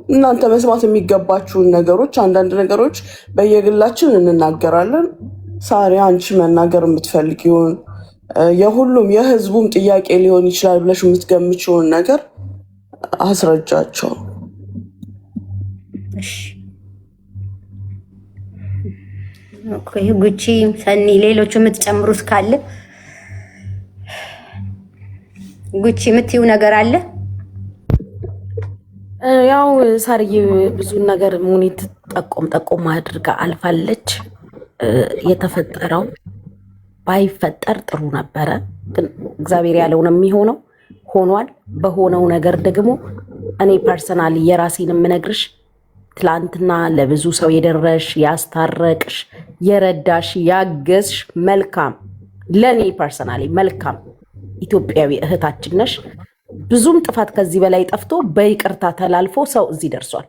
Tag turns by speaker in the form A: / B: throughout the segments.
A: እናንተ መስማት የሚገባችሁን ነገሮች አንዳንድ ነገሮች በየግላችን እንናገራለን። ሳሪ አንቺ መናገር የምትፈልጊውን የሁሉም የህዝቡም ጥያቄ ሊሆን ይችላል ብለሽ የምትገምቺውን ነገር አስረጃቸው።
B: ጉቺ ሰኒ ሌሎቹ የምትጨምሩት ካለ ጉቺ የምትይው ነገር አለ?
C: ያው ሳርዬ ብዙ ነገር ሙኒት ጠቆም አድርጋ አልፋለች። የተፈጠረው ባይፈጠር ጥሩ ነበረ፣ ግን እግዚአብሔር ያለው ነው የሚሆነው። ሆኗል። በሆነው ነገር ደግሞ እኔ ፐርሰናሊ የራሴን የምነግርሽ ትላንትና ለብዙ ሰው የደረሽ ያስታረቅሽ፣ የረዳሽ፣ ያገዝሽ መልካም ለኔ ፐርሰናሊ መልካም ኢትዮጵያዊ እህታችን ነሽ። ብዙም ጥፋት ከዚህ በላይ ጠፍቶ በይቅርታ ተላልፎ ሰው እዚህ ደርሷል።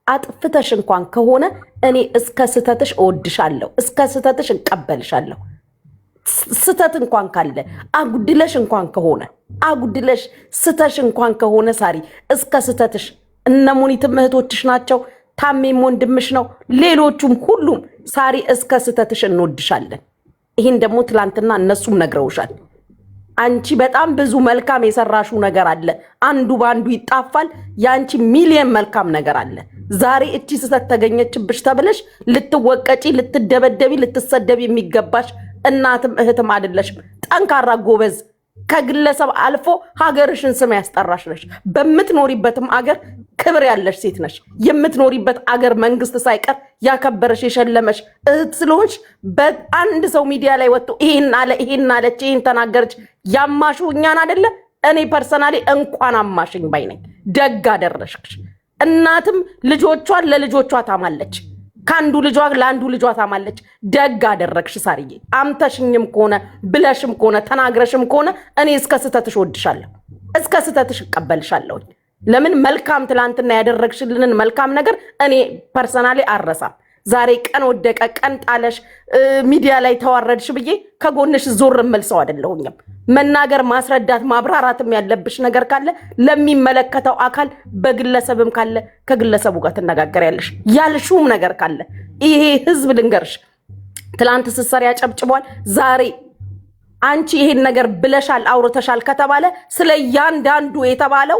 C: አጥፍተሽ እንኳን ከሆነ እኔ እስከ ስተትሽ እወድሻለሁ፣ እስከ ስተትሽ እንቀበልሻለሁ። ስተት እንኳን ካለ አጉድለሽ እንኳን ከሆነ አጉድለሽ ስተሽ እንኳን ከሆነ ሳሪ እስከ ስተትሽ እነ ሙኒትም እህቶችሽ ናቸው፣ ታሜም ወንድምሽ ነው፣ ሌሎቹም ሁሉም ሳሪ እስከ ስተትሽ እንወድሻለን። ይህን ደግሞ ትላንትና እነሱም ነግረውሻል። አንቺ በጣም ብዙ መልካም የሰራሹ ነገር አለ፣ አንዱ ባንዱ ይጣፋል። ያንቺ ሚሊየን መልካም ነገር አለ። ዛሬ እቺ ስተት ተገኘችብሽ ተብለሽ ልትወቀጪ፣ ልትደበደቢ፣ ልትሰደቢ የሚገባሽ እናትም እህትም አይደለሽም። ጠንካራ ጎበዝ፣ ከግለሰብ አልፎ ሀገርሽን ስም ያስጠራሽ ነሽ። በምትኖሪበትም አገር ክብር ያለሽ ሴት ነሽ። የምትኖሪበት አገር መንግስት ሳይቀር ያከበረሽ የሸለመሽ እህት ስለሆንሽ በአንድ ሰው ሚዲያ ላይ ወጥቶ ይሄን አለ ይሄን አለች ይሄን ተናገረች ያማሹ እኛን አይደለ? እኔ ፐርሰናሊ እንኳን አማሽኝ ባይ ነኝ። ደግ አደረሽሽ። እናትም ልጆቿን ለልጆቿ ታማለች፣ ካንዱ ልጇ ለአንዱ ልጇ ታማለች። ደግ አደረግሽ ሳርዬ። አምተሽኝም ከሆነ ብለሽም ከሆነ ተናግረሽም ከሆነ እኔ እስከ ስተትሽ ወድሻለሁ፣ እስከ ስተትሽ እቀበልሻለሁ። ለምን መልካም ትላንትና ያደረግሽልንን መልካም ነገር እኔ ፐርሰናሊ አረሳም። ዛሬ ቀን ወደቀ ቀን ጣለሽ ሚዲያ ላይ ተዋረድሽ ብዬ ከጎንሽ ዞር እምል ሰው አይደለሁኝም። መናገር ማስረዳት ማብራራትም ያለብሽ ነገር ካለ ለሚመለከተው አካል በግለሰብም ካለ ከግለሰቡ ጋር ትነጋገሪያለሽ። ያልሹም ነገር ካለ ይሄ ህዝብ ልንገርሽ ትላንት ስትሰሪ ያጨብጭቧል። ዛሬ አንቺ ይሄን ነገር ብለሻል አውርተሻል ከተባለ ስለ ያንዳንዱ የተባለው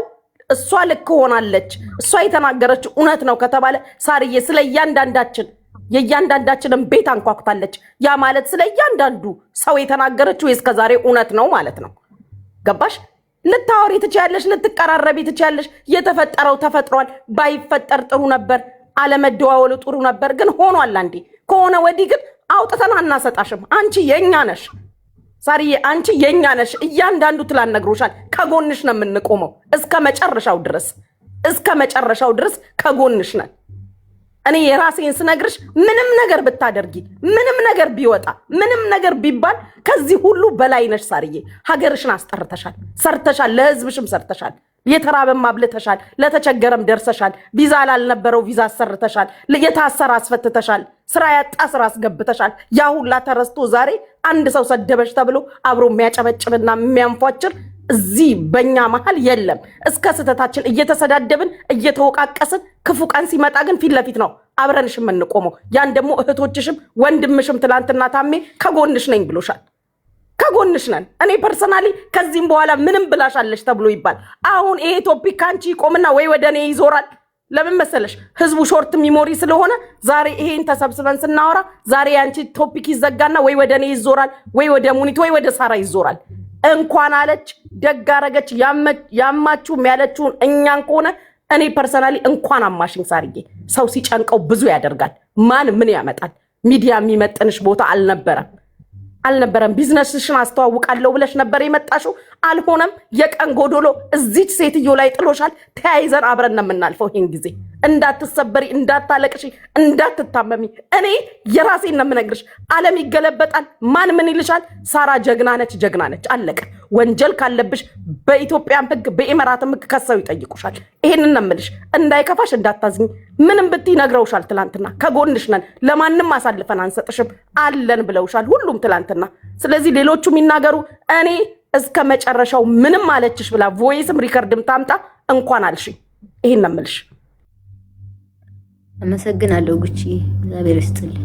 C: እሷ ልክ ሆናለች፣ እሷ የተናገረችው እውነት ነው ከተባለ ሳርዬ ስለ ያንዳንዳችን የያንዳንዳችንን ቤት አንኳኩታለች። ያ ማለት ስለ ያንዳንዱ ሰው የተናገረችው እስከዛሬ እውነት ነው ማለት ነው። ገባሽ? ልታወሪ ትችያለሽ፣ ልትቀራረቢ ትችያለሽ። የተፈጠረው ተፈጥሯል። ባይፈጠር ጥሩ ነበር፣ አለመደዋወሉ ጥሩ ነበር። ግን ሆኗል። አንዴ ከሆነ ወዲህ ግን አውጥተን አናሰጣሽም። አንቺ የኛ ነሽ ሳርዬ፣ አንቺ የኛ ነሽ። እያንዳንዱ ትላን ነግሮሻል። ከጎንሽ ነው የምንቆመው እስከ መጨረሻው ድረስ፣ እስከ መጨረሻው ድረስ ከጎንሽ ነን። እኔ የራሴን ስነግርሽ ምንም ነገር ብታደርጊ፣ ምንም ነገር ቢወጣ፣ ምንም ነገር ቢባል ከዚህ ሁሉ በላይ ነሽ ሳርዬ። ሀገርሽን አስጠርተሻል፣ ሰርተሻል፣ ለህዝብሽም ሰርተሻል። የተራበም አብልተሻል፣ ለተቸገረም ደርሰሻል። ቪዛ ላልነበረው ቪዛ አሰርተሻል፣ የታሰረ አስፈትተሻል፣ ስራ ያጣ ስራ አስገብተሻል። ያ ሁላ ተረስቶ ዛሬ አንድ ሰው ሰደበሽ ተብሎ አብሮ የሚያጨበጭብና የሚያንፏጭር እዚህ በእኛ መሀል የለም። እስከ ስተታችን እየተሰዳደብን እየተወቃቀስን፣ ክፉ ቀን ሲመጣ ግን ፊት ለፊት ነው አብረንሽ የምንቆመው። ያን ደግሞ እህቶችሽም ወንድምሽም ትላንትና ታሜ ከጎንሽ ነኝ ብሎሻል። ከጎንሽ ነን። እኔ ፐርሰናሊ ከዚህም በኋላ ምንም ብላሻለሽ ተብሎ ይባል አሁን ይሄ ቶፒክ ካንቺ ይቆምና ወይ ወደ እኔ ይዞራል። ለምን መሰለሽ? ህዝቡ ሾርት ሚሞሪ ስለሆነ ዛሬ ይሄን ተሰብስበን ስናወራ ዛሬ ያንቺ ቶፒክ ይዘጋና ወይ ወደ እኔ ይዞራል፣ ወይ ወደ ሙኒት፣ ወይ ወደ ሳራ ይዞራል። እንኳን አለች ደግ አረገች ያማችሁም ያለችውን እኛን ከሆነ እኔ ፐርሰናሊ እንኳን አማሽኝ ሳርዬ። ሰው ሲጨንቀው ብዙ ያደርጋል። ማን ምን ያመጣል? ሚዲያ የሚመጥንሽ ቦታ አልነበረም። ቢዝነስሽን አስተዋውቃለሁ ብለሽ ነበር የመጣሽው፣ አልሆነም። የቀን ጎዶሎ እዚች ሴትዮ ላይ ጥሎሻል። ተያይዘን አብረን ነው የምናልፈው። ይሄን ጊዜ እንዳትሰበሪ፣ እንዳታለቅሺ፣ እንዳትታመሚ እኔ የራሴን ነው የምነግርሽ። ዓለም ይገለበጣል። ማን ምን ይልሻል? ሳራ ጀግና ነች፣ አለቀ። ወንጀል ካለብሽ በኢትዮጵያም ህግ በኢመራትም ህግ ከሰው ይጠይቁሻል። ይሄንን ነው የምልሽ። እንዳይከፋሽ፣ እንዳታዝኝ። ምንም ብትይ ነግረውሻል። ትላንትና ከጎንሽ ነን፣ ለማንም አሳልፈን አንሰጥሽም አለን ብለውሻል ሁሉም ትላንትና። ስለዚህ ሌሎቹ የሚናገሩ እኔ እስከ መጨረሻው ምንም አለችሽ ብላ ቮይስም ሪከርድም ታምጣ እንኳን አልሽ። ይሄን ነው የምልሽ።
B: አመሰግናለሁ ጉቺ፣ እግዚአብሔር ይስጥልኝ።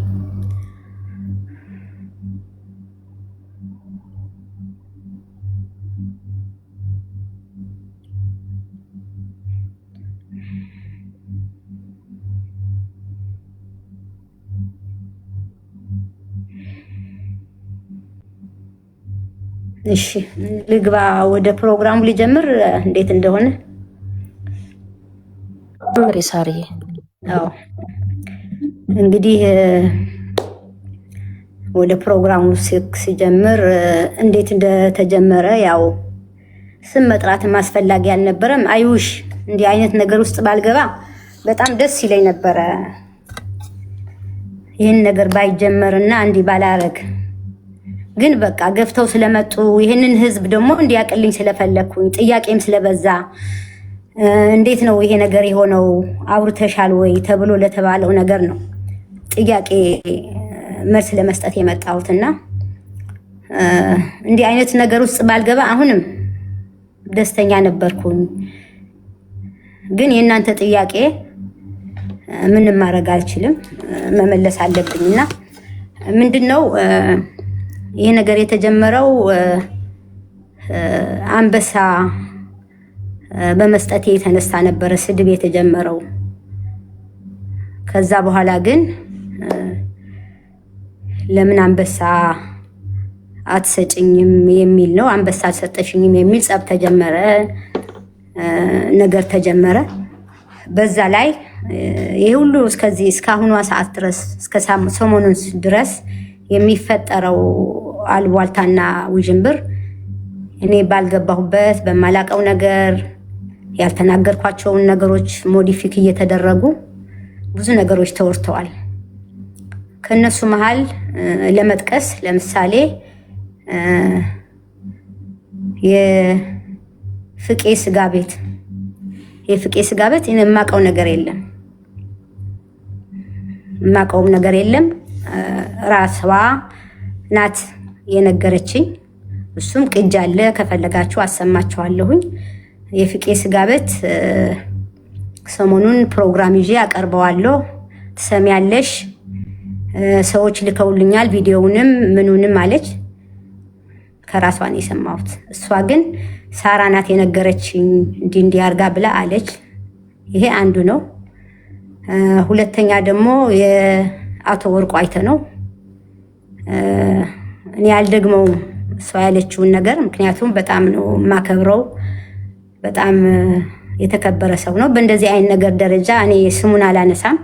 B: እሺ ልግባ ወደ ፕሮግራሙ ሊጀምር እንዴት እንደሆነ
C: ምሪ ሳሪ።
B: አዎ እንግዲህ ወደ ፕሮግራሙ ሲጀምር እንዴት እንደተጀመረ ያው ስም መጥራትም አስፈላጊ አልነበረም። አይውሽ እንዲህ አይነት ነገር ውስጥ ባልገባ በጣም ደስ ይለኝ ነበረ። ይህን ነገር ባይጀመርና እንዲህ ባላረግ ግን በቃ ገፍተው ስለመጡ ይህንን ህዝብ ደግሞ እንዲያቅልኝ ስለፈለኩኝ ጥያቄም ስለበዛ እንዴት ነው ይሄ ነገር የሆነው አውርተሻል ወይ ተብሎ ለተባለው ነገር ነው ጥያቄ መልስ ለመስጠት የመጣሁትና እንዲህ አይነት ነገር ውስጥ ባልገባ አሁንም ደስተኛ ነበርኩኝ። ግን የእናንተ ጥያቄ ምንም ማድረግ አልችልም፣ መመለስ አለብኝና ምንድነው ይሄ ነገር የተጀመረው አንበሳ በመስጠቴ የተነሳ ነበረ ስድብ የተጀመረው። ከዛ በኋላ ግን ለምን አንበሳ አትሰጭኝም የሚል ነው፣ አንበሳ አልሰጠሽኝም የሚል ጸብ ተጀመረ፣ ነገር ተጀመረ። በዛ ላይ ይሄ ሁሉ እስከዚህ እስካሁኗ ሰዓት ድረስ እስከ ሰሞኑን ድረስ የሚፈጠረው አልቧልታና ውዥንብር እኔ ባልገባሁበት በማላቀው ነገር ያልተናገርኳቸውን ነገሮች ሞዲፊክ እየተደረጉ ብዙ ነገሮች ተወርተዋል። ከነሱ መሃል ለመጥቀስ ለምሳሌ የፍቄ ስጋ ቤት የማቀው ነገር የለም፣ የማቀውም ነገር የለም። ራስዋ ናት የነገረችኝ። እሱም ቅጅ አለ፣ ከፈለጋችሁ አሰማችኋለሁኝ። የፍቄ ስጋ ቤት ሰሞኑን ፕሮግራም ይዤ አቀርበዋለሁ፣ ትሰሚያለሽ። ሰዎች ልከውልኛል ቪዲዮውንም ምኑንም አለች። ከራሷን የሰማሁት። እሷ ግን ሳራ ናት የነገረችኝ እንዲህ አርጋ ብላ አለች። ይሄ አንዱ ነው። ሁለተኛ ደግሞ የአቶ ወርቁ አይተ ነው። እኔ አልደግመውም እሷ ያለችውን ነገር፣ ምክንያቱም በጣም ነው የማከብረው፣ በጣም የተከበረ ሰው ነው። በእንደዚህ አይነት ነገር ደረጃ እኔ ስሙን አላነሳም።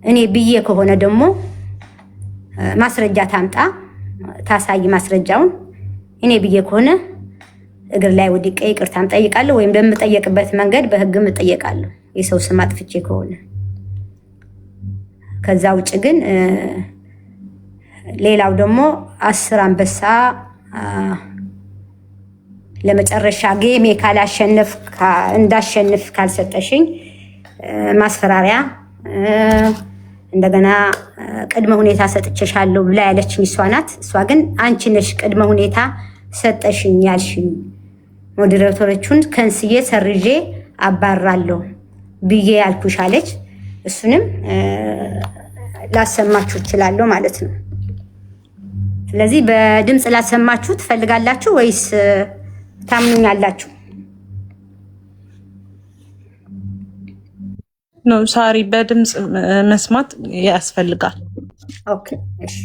B: እኔ ብዬ ከሆነ ደግሞ ማስረጃ ታምጣ ታሳይ ማስረጃውን። እኔ ብዬ ከሆነ እግር ላይ ወድቄ ይቅርታም ጠይቃለሁ፣ ወይም በምጠየቅበት መንገድ በህግም እጠየቃለሁ የሰው ስም አጥፍቼ ከሆነ። ከዛ ውጭ ግን ሌላው ደግሞ 10 አንበሳ ለመጨረሻ ጌሜ ካላሸነፍ እንዳሸንፍ ካልሰጠሽኝ ማስፈራሪያ እንደገና ቅድመ ሁኔታ ሰጥቼሻለሁ ብላ ያለችኝ እሷ ናት። እሷ ግን አንቺ ነሽ ቅድመ ሁኔታ ሰጠሽኝ ያልሽኝ፣ ሞዴሬተሮቹን ከንስዬ ሰርዤ አባራለሁ ብዬ ያልኩሽ አለች። እሱንም ላሰማችሁ እችላለሁ ማለት ነው። ስለዚህ በድምፅ ላሰማችሁ ትፈልጋላችሁ ወይስ ታምኑኛላችሁ?
D: ነው ሳሪ፣ በድምፅ መስማት ያስፈልጋል።
B: ኦኬ እሺ።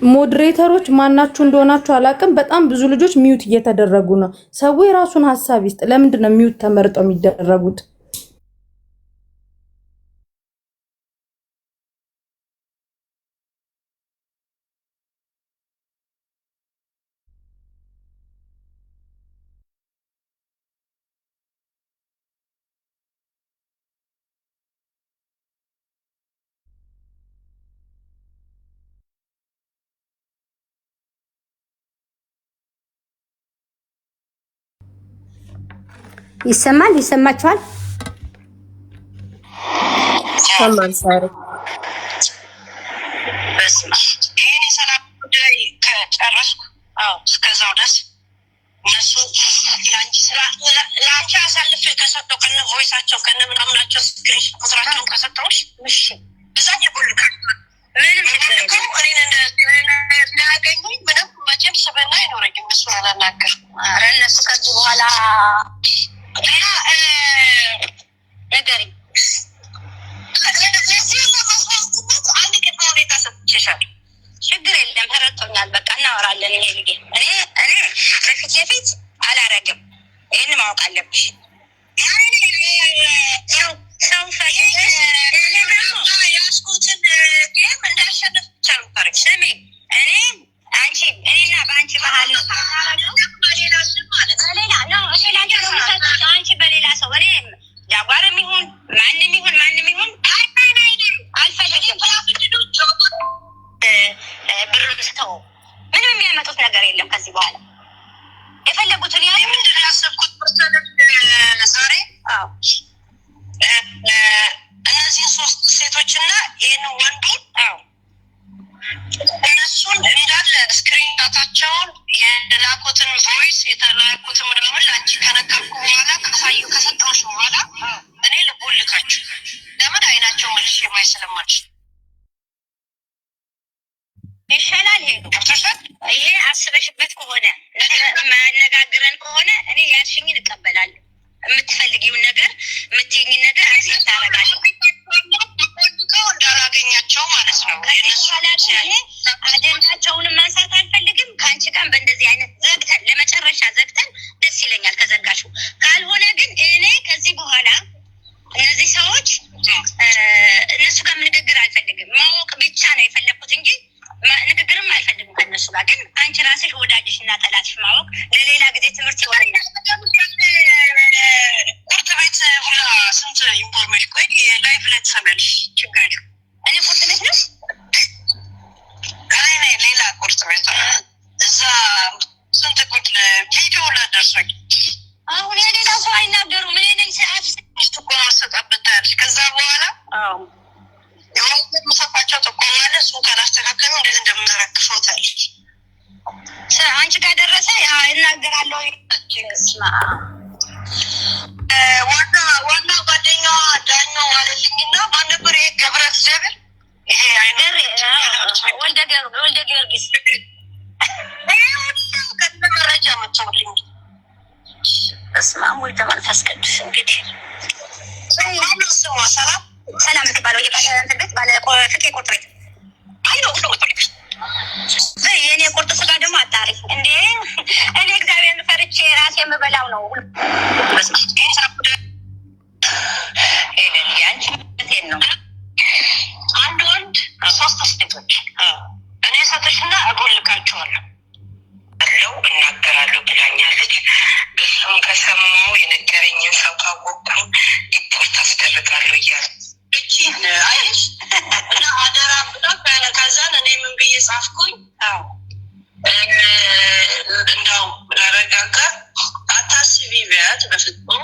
E: ሞዴሬተሮች ማናችሁ እንደሆናችሁ አላቅም። በጣም ብዙ ልጆች ሚውት እየተደረጉ ነው። ሰው የራሱን ሐሳብ ይስጥ። ለምንድን ነው ሚውት ተመርጠው የሚደረጉት?
B: ይሰማችኋል?
E: ይሰማል። ሳሪ
F: በስመ አብ ይሄን የሰላም ጉዳይ ከጨረስኩ እስከዛው ድረስ እነሱ ለአንቺ ስራ ለአንቺ አሳልፌ ከሰጠው ከነ ቮይሳቸው ከነ ምናምናቸው ስክሪን ቁጥራቸውን ከሰጠውሽ እዛ ይጎልካል። ምንም እንዳያገኙኝ ምንም መቼም ስብና አይኖረኝም። እሱ አላናገር ኧረ እነሱ ከዚህ በኋላ ነገርኝ አንድ ቅድመ ሁኔታ ሰጥቼሻለሁ። ችግር የለም ተረድቶኛል። በቃ እናወራለን። ይሄ ልጌ እኔ በፊት ለፊት አላረግም። ይህን ማወቅ አለብሽ። ሰው ፈቅደሽ ያስኩትን ጌም እንዳሸንፍ ብቻ ነው ታሪክ ስሚ። እኔና በአንቺ ባህል አንቺ በሌላ ሰው እኔ ጃጓርም ይሁን ማንም ይሁን አልፈልግም። ብሩን ስተው ምንም የሚያመጡት ነገር የለም ከዚህ በኋላ የፈለጉትን ያ ምንድን ያሰብኩት ዛሬ እነዚህ 3 ሴቶችና ይህን ወንዱን እነሱን እንዳለ ስክሪን ዳታቸውን የላኩትን ቮይስ የተላኩትን ምናምን ለአንቺ ከነገርኩ በኋላ ከሰጠሁሽ በኋላ እኔ ልቦልካችሁ ለምን አይናቸው መልሽ የማይ ስለማልሽ ይሻላል። ይሄ አስበሽበት ከሆነ ማነጋግረን ከሆነ እኔ ያልሽኝን እቀበላለሁ። የምትፈልጊውን ነገር የምትይኝን ነገር አክሴፕት አደርጋለሁ። እንዳላገኛቸው ማለት ነው። አጀንዳቸውንም ማንሳት አልፈልግም። ከአንቺ ጋር በእንደዚህ አይነት ዘግተን ለመጨረሻ ዘግተን ደስ ይለኛል ከዘጋሽው። ካልሆነ ግን እኔ ከዚህ በኋላ እነዚህ ሰዎች እነሱ ጋር ንግግር አልፈልግም። ማወቅ ብቻ ነው የፈለኩት እንጂ ንግግርም አልፈልግም ከእነሱ ጋር። ግን አንቺ ራስሽ ወዳጅሽ እና ጠላትሽ ማወቅ ለሌላ ጊዜ ትምህርት ይሆናል። ቁርጥ ቤት ሁላ ስንት ኢንፎርሜሽን ቆይ ላይፍ ላይ ትሰሚያለሽ። ችግር እኔ ቁርጥ ቤት ነው ሌላ ቁርጥ ቤት እዛ ስንት ቁርጥ ቪዲዮ ላይ ደርሶኝ አሁን የሌላ ሰው አይናገሩ ምን ነኝ ሰዓት እኮ ማሰጣበታለሽ። ከዛ በኋላ የምሰጣቸው ተቆማለ እሱ ካላስተካከሉ እንዴት እንደምዘረግፈው ታለች። አንቺ ጋር ደረሰ እናገራለሁ። ዋና ጓደኛዋ ዳኛው አለልኝና ማን ነበር ይሄ ገብረ እግዚአብሔር ይሄ አይደር ወልደ ጊዮርጊስ መረጃ መጥቶልኝ በስመ አብ ወወልድ ወመንፈስ ቅዱስ። እንግዲህ ስሟ ሰላም የምትባለው ቤት ባለ ፍቄ ቁርጥ ቤት የእኔ ቁርጥ ስጋ ደግሞ አጣሪ እንዴ! እኔ እግዚአብሔርን ፈርቼ ራሴ የምበላው ነው። ነው አንድ ወንድ 3 ሴቶች እኔ ሰጥሽና እጎልካቸዋለሁ አለው እናገራለሁ ብላኛለች። እሱም ከሰማው የነገረኝን ሰው ካወቅኩ ሪፖርት አስደርጋለሁ እያለ እቺን አይሽ እና አደራ ብላ ከዛን እኔ ምን ብዬ ጻፍኩኝ? እንደው ላረጋጋ አታስቢ ቢያት በፍጹም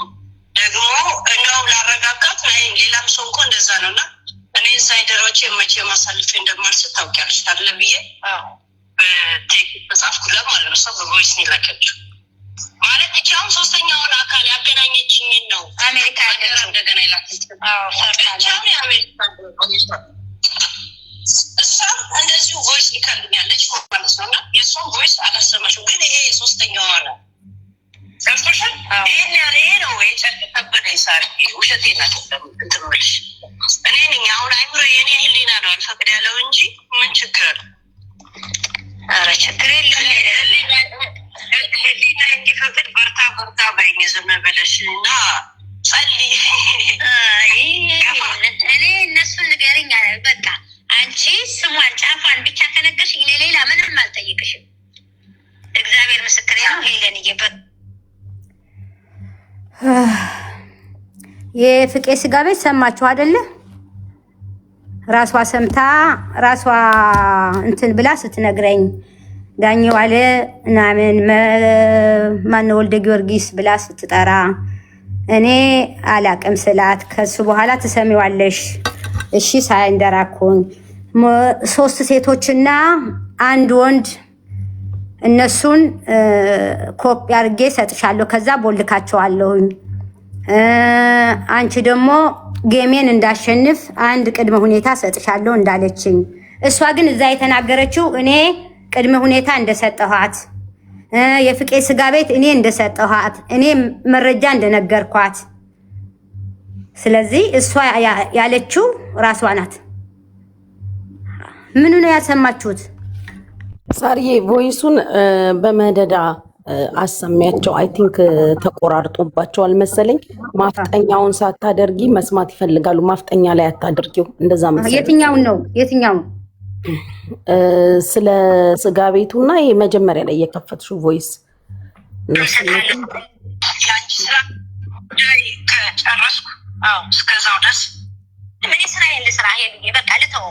F: ደግሞ እንደው ላረጋጋት ሌላም ሰው እኮ እንደዛ ነውና እኔ ሳይደሮቼ መቼ ማሳልፌ እንደማልስት ታውቂያለሽ ታለ ብዬ በቴክኒክ መጻፍኩላት ማለት ነው። ሰው በቮይስ ነው ላከችው ማለት እቻም ሶስተኛውን አካል ያገናኘችኝ ነው አሜሪካ ያለችው እንደገና ይላክልኝ። እቻም የአሜሪካ እሷም እንደዚሁ ቮይስ ይከልኛለች ማለት ነውና የእሷም ቮይስ አላሰማሽም። ግን ይሄ የሶስተኛዋ ነው ሰምተሻል? ይሄ ነው የጨከበደ ሳር ውሸቴን አይደለም እንትምልሽ እኔ ነኝ አሁን አይምሮ የኔ ህሊና ነው አልፈቅድ ያለው እንጂ ምን ችግር አለ? ኧረ ችግር የለም ህሊና እንዲፈቅድ በርታ በርታ በይኝ ዝም ብለሽ እና ጸልይ። እኔ እነሱን ንገሪኝ አለ በቃ አንቺ ስሟን ጫፏን ብቻ ከነገርሽ ሌላ ምንም አልጠይቅሽም። እግዚአብሔር ምስክሬ ነው። ሄለን እየበት
B: የፍቄ ስጋ ቤት ሰማችሁ አይደለ? ራሷ ሰምታ ራሷ እንትን ብላ ስትነግረኝ ዳኘው አለ ምናምን ማነው ወልደ ጊዮርጊስ ብላ ስትጠራ እኔ አላቅም ስላት ከሱ በኋላ ትሰሚዋለሽ እሺ ሳይንደራኩኝ 3 ሴቶችና 1 ወንድ እነሱን ኮፒ አድርጌ ሰጥሻለሁ ከዛ ቦልካቸዋለሁኝ አንቺ ደግሞ ጌሜን እንዳሸንፍ አንድ ቅድመ ሁኔታ ሰጥሻለሁ እንዳለችኝ እሷ ግን እዛ የተናገረችው እኔ ቅድመ ሁኔታ እንደሰጠኋት የፍቄ ስጋ ቤት እኔ እንደሰጠኋት እኔ መረጃ እንደነገርኳት ስለዚህ እሷ ያለችው ራሷ ናት። ምን ነው ያሰማችሁት?
C: ሳርዬ ቮይሱን በመደዳ አሰሚያቸው። አይ ቲንክ ተቆራርጦባቸዋል መሰለኝ። ማፍጠኛውን ሳታደርጊ መስማት ይፈልጋሉ። ማፍጠኛ ላይ አታደርጊው። እንደዛ መሰለኝ።
B: የትኛውን ነው? የትኛውን?
C: ስለ ስጋ ቤቱና ይሄ መጀመሪያ ላይ የከፈትሽው ቮይስ
F: ያንቺ ስራ ከጨረስኩ እስከዛው ድረስ ምን ስራ ስራ ይሄ በቃ ልተው።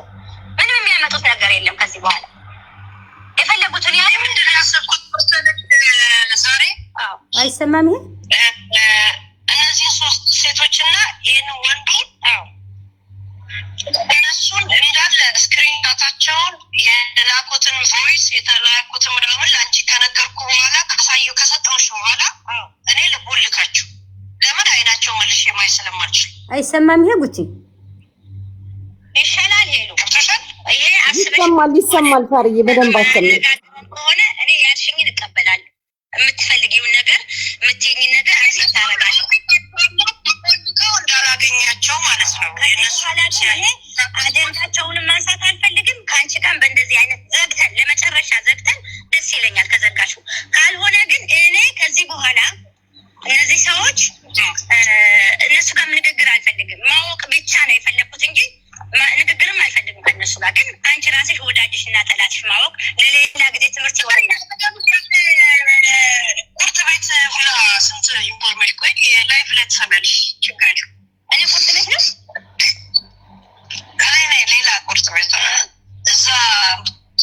F: ምንም የሚያመጡት ነገር የለም ከዚህ በኋላ የፈለጉትን ያኔ ምንድነው ያሰብኩት ዛሬ
B: አይሰማም።
F: እነዚህ 3 ሴቶችና ይሄን ወንዱ እነሱን እንዳለ ስክሪንታቸውን የላኩትን ቮይስ የተላኩትን ምናምን ለአንቺ ከነገርኩ በኋላ ካሳየው ከሰጠውሽ በኋላ እኔ ልቦልካችሁ ለምን አይናቸው መልሼ ማየት ስለማልችል
B: አይሰማም። ይሄ ጉቺ
F: ይሻላል ሄሉ ከተሻል ይሄ
C: ይሰማል። ሳርዬ በደንብ አሰማኝ
F: ከሆነ እኔ ያልሽኝን እቀበላለሁ። የምትፈልጊውን ነገር የምትይኝን ነገር አክሰፕት አደርጋለሁ። እንዳላገኛቸው ማለት ነው። የነሱ አጀንዳቸውንም ማንሳት አልፈልግም። ከአንቺ ጋር በእንደዚህ አይነት ዘግተን ለመጨረሻ ዘግተን ደስ ይለኛል ከዘጋችሁ። ካልሆነ ግን እኔ ከዚህ በኋላ እነዚህ ሰዎች እነሱ ጋር ንግግር አልፈልግም። ማወቅ ብቻ ነው የፈለኩት እንጂ ንግግርም አልፈልግም ከነሱ ጋር። ግን አንቺ ራስሽ ወዳጅሽ እና ጠላትሽ ማወቅ ለሌላ ጊዜ ትምህርት ይሆናል። ቁርጥ ቤት ሁላ ስንት ኢንፎርሜሽን ቆይ ላይፍ ላይ ትሰሚያለሽ። ችግር እኔ ቁርጥ ቤት ነው እኔ ሌላ ቁርጥ ቤት እዛ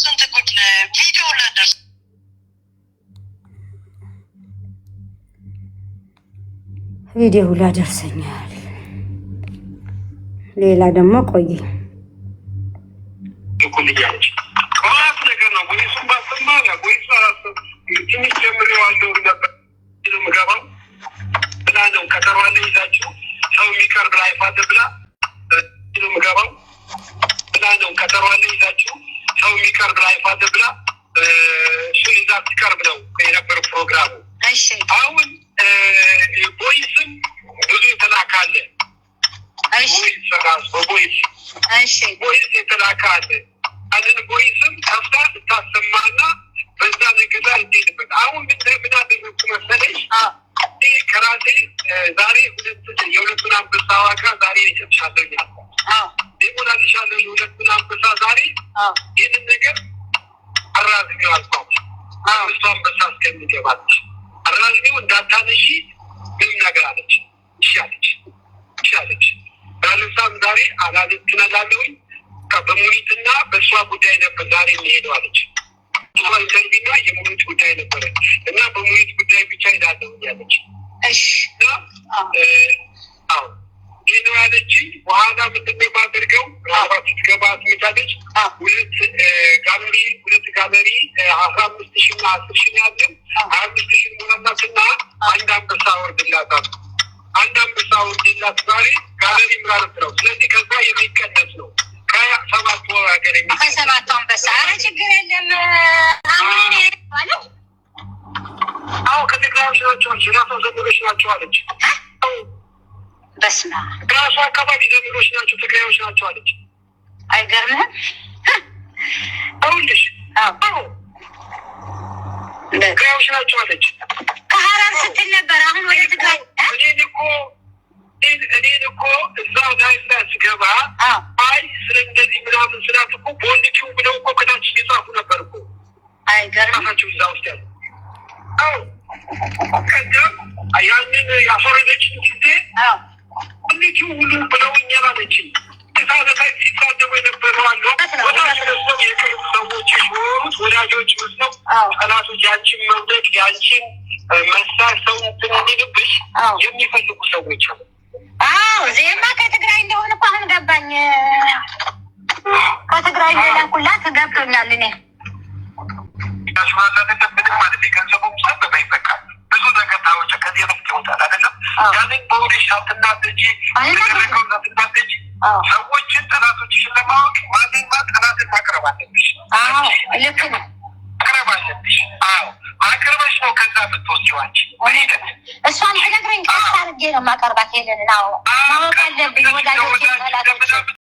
F: ስንት ቁርጥ ቪዲዮ ላደርስ
B: ቪዲዮ ላደርሰኛል። ሌላ ደግሞ ቆይ
G: ትኩልኛለች ከኋላቱ ነገር ነው። ወይሱን ባሰማለ ወይሱ ትንሽ ጀምሬዋለሁ ነበር ምገባው ብላ ነው ከተሯለ ይዛችሁ ሰው የሚቀርብ ላይፍ አለ ብላ ምገባው ብላ ነው ከተሯለ ይዛችሁ ሰው የሚቀርብ ላይፍ አለ ብላ እሱ ይዛ ትቀርብ ነው የነበረው ፕሮግራሙ። አሁን ቦይስም ብዙ የተላካለ ቦይስ የተላካለ አንን ቦይስም ከፍታ ልታሰማና በዛ ነገር ላይ እንዴትበት አሁን ምን አደረግኩ መሰለሽ? ከራሴ ዛሬ የሁለቱን አንበሳ ዋጋ ዛሬ ይሰጥሻለኛል ሞላልሻለሁ የሁለቱን አንበሳ ዛሬ ይህንን ነገር አራዝገው አልኳት። አምስቱ አንበሳ እስከሚገባች አራዝገው እንዳታነሺ ምንም ነገር አለች። እሺ አለች። ባለሳም ዛሬ አላለት ትነላለሁኝ በሙኒትና በእሷ ጉዳይ ነበር ዛሬ የሚሄደው አለች። ኢንተርቪና የሙኒት ጉዳይ ነበረ እና በሙኒት ጉዳይ ብቻ ሄዳለሁ ያለች። ይህ ነው ያለችኝ። በኋላ ምንድን ነው የማደርገው ራባት ስትገባ ትመጣለች። ሁለት ጋለሪ 15,000 እና 10,000 ያለን 25,000 ሞላላትና አንድ አንበሳ ወርድላታል። አንድ አንበሳ ወርድላት ዛሬ ጋለሪ ምራርት ነው። ስለዚህ ከዛ የሚቀነስ ነው ከ7 ወር ሀገር
F: ከ7 አንበሳ ችግር የለም።
G: አዎ ከትግራዮች ናቸው ራሷ ዘመዶች ናቸው አለች።
F: በስመ አብ
G: ራሷ አካባቢ ዘመዶች ናቸው ትግራዮች ናቸው አለች።
F: አይገርምህም?
G: አሁንልሽ ትግራዮች ናቸው አለች።
F: ከሀረር ስትል ነበር። አሁን ወደ ትግራይ
G: እኔን እኮ እዛ ላይ ስገባ አይ ስለ እንደዚህ ምናምን ስላት እኮ በወንድችው ብለው እኮ ከታች እየጻፉ ነበር እኮ አይገርማቸው እዛ ውስጥ ያሉ። አዎ ከዚያም ያንን ያስወረደችን ጊዜ ወንድችው ሁሉ ብለውኛል አለችኝ። ከሳለታይ ሲሳደቡ የነበሩ አሉ። ወዳጅ መስለው የቅርብ ሰዎች የሆኑት ወዳጆች መስለው ጠላቶች ያንቺን መውደቅ ያንቺን መሳር ሰው እንትን እንዲልብሽ የሚፈልጉ ሰዎች አሉ።
F: ዜማ ከትግራይ እንደሆነ እኮ አሁን ገባኝ። ከትግራይ እንደላኩላት ገብቶኛል። እኔ
G: ያስዋላተብንም ማለት የገንዘቡም ሰብ በይበቃል ብዙ ነገር ታወጨ ከዚህ ረፍት ይወጣል አይደለም። ያንን በወደሽ አትናደጂ የተደረገው አትናደጂ። ሰዎችን ጠላቶችሽን ለማወቅ ማንማ ጠላትን ማቅረብ አለብሽ።
F: ልክ ነው
G: ማቅረብ አለብሽ። አቅርበሽ ነው ከዛ የምትወስጂው አንቺ በሂደት
F: እሷን ትነግረኝ ቀስ አድርጌ ነው ማቀርባት። ሄለን ማወቅ አለብኝ ወዳጆች ጠላቶች